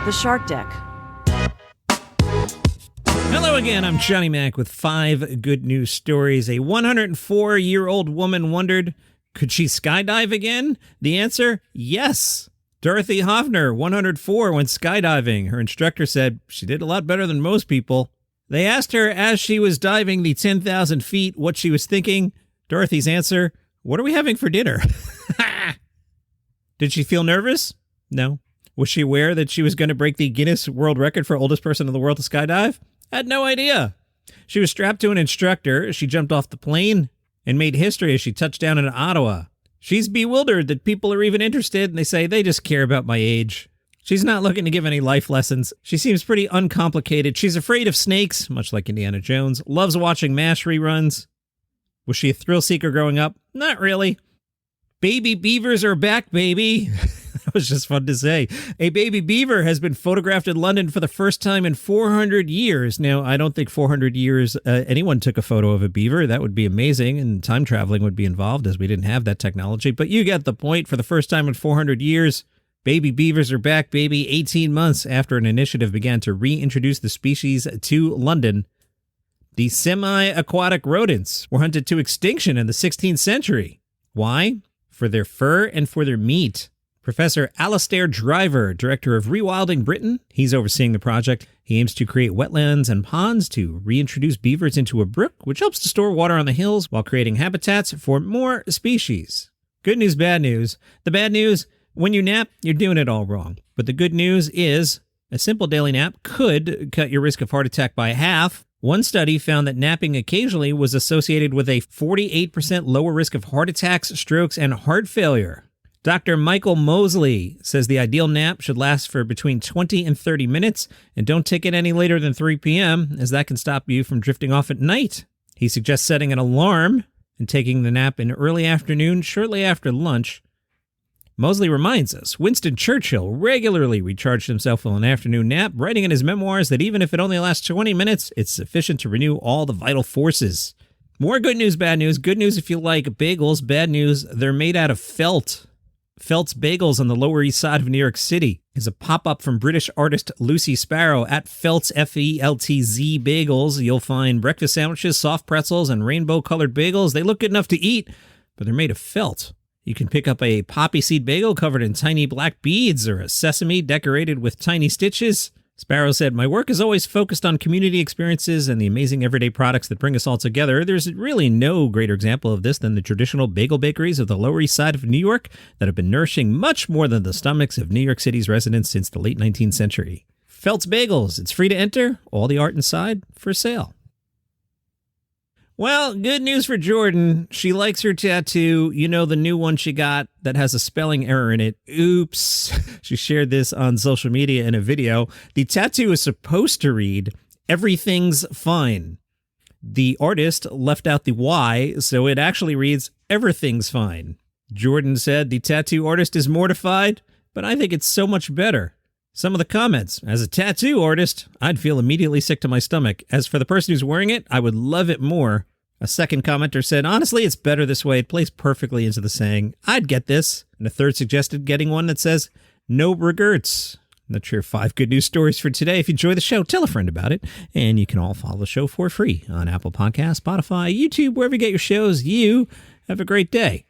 The Shark Deck. Hello again, I'm Johnny Mac with 5 good news stories. A 104-year-old woman wondered, could she skydive again? The answer, yes. Dorothy Hoffner, 104, went skydiving. Her instructor said she did a lot better than most people. They asked her as she was diving the 10,000 feet what she was thinking. Dorothy's answer, what are we having for dinner? Did she feel nervous? No. Was she aware that she was going to break the Guinness World Record for oldest person in the world to skydive? Had no idea. She was strapped to an instructor. She jumped off the plane and made history as she touched down in Ottawa. She's bewildered that people are even interested, and they say they just care about my age. She's not looking to give any life lessons. She seems pretty uncomplicated. She's afraid of snakes, much like Indiana Jones. Loves watching MASH reruns. Was she a thrill seeker growing up? Not really. Baby beavers are back, baby. That was just fun to say. A baby beaver has been photographed in London for the first time in 400 years. Now, I don't think 400 years anyone took a photo of a beaver. That would be amazing, and time traveling would be involved as we didn't have that technology. But you get the point. For the first time in 400 years, baby beavers are back, baby. 18 months after an initiative began to reintroduce the species to London. The semi-aquatic rodents were hunted to extinction in the 16th century. Why? For their fur and for their meat. Professor Alastair Driver, director of Rewilding Britain, he's overseeing the project. He aims to create wetlands and ponds to reintroduce beavers into a brook, which helps to store water on the hills while creating habitats for more species. Good news, bad news. The bad news, when you nap, you're doing it all wrong. But the good news is a simple daily nap could cut your risk of heart attack by half. One study found that napping occasionally was associated with a 48% lower risk of heart attacks, strokes, and heart failure. Dr. Michael Mosley says the ideal nap should last for between 20 and 30 minutes, and don't take it any later than 3 p.m., as that can stop you from drifting off at night. He suggests setting an alarm and taking the nap in early afternoon, shortly after lunch. Mosley reminds us Winston Churchill regularly recharged himself on an afternoon nap, writing in his memoirs that even if it only lasts 20 minutes, it's sufficient to renew all the vital forces. More good news, bad news. Good news if you like bagels. Bad news, they're made out of felt. Felt's Bagels on the Lower East Side of New York City is a pop-up from British artist Lucy Sparrow at Felt's, F-E-L-T-Z Bagels. You'll find breakfast sandwiches, soft pretzels, and rainbow-colored bagels. They look good enough to eat, but they're made of felt. You can pick up a poppy seed bagel covered in tiny black beads or a sesame decorated with tiny stitches. Sparrow said, my work is always focused on community experiences and the amazing everyday products that bring us all together. There's really no greater example of this than the traditional bagel bakeries of the Lower East Side of New York that have been nourishing much more than the stomachs of New York City's residents since the late 19th century. Felt's Bagels. It's free to enter. All the art inside for sale. Well, good news for Jordan. She likes her tattoo. You know, the new one she got that has a spelling error in it. Oops. She shared this on social media in a video. The tattoo is supposed to read, everything's fine. The artist left out the Y, so it actually reads, everything's fine. Jordan said the tattoo artist is mortified, but I think it's so much better. Some of the comments. As a tattoo artist, I'd feel immediately sick to my stomach. As for the person who's wearing it, I would love it more. A second commenter said, honestly, it's better this way. It plays perfectly into the saying, I'd get this. And a third suggested getting one that says, no regrets. That's your 5 good news stories for today. If you enjoy the show, tell a friend about it. And you can all follow the show for free on Apple Podcasts, Spotify, YouTube, wherever you get your shows. You have a great day.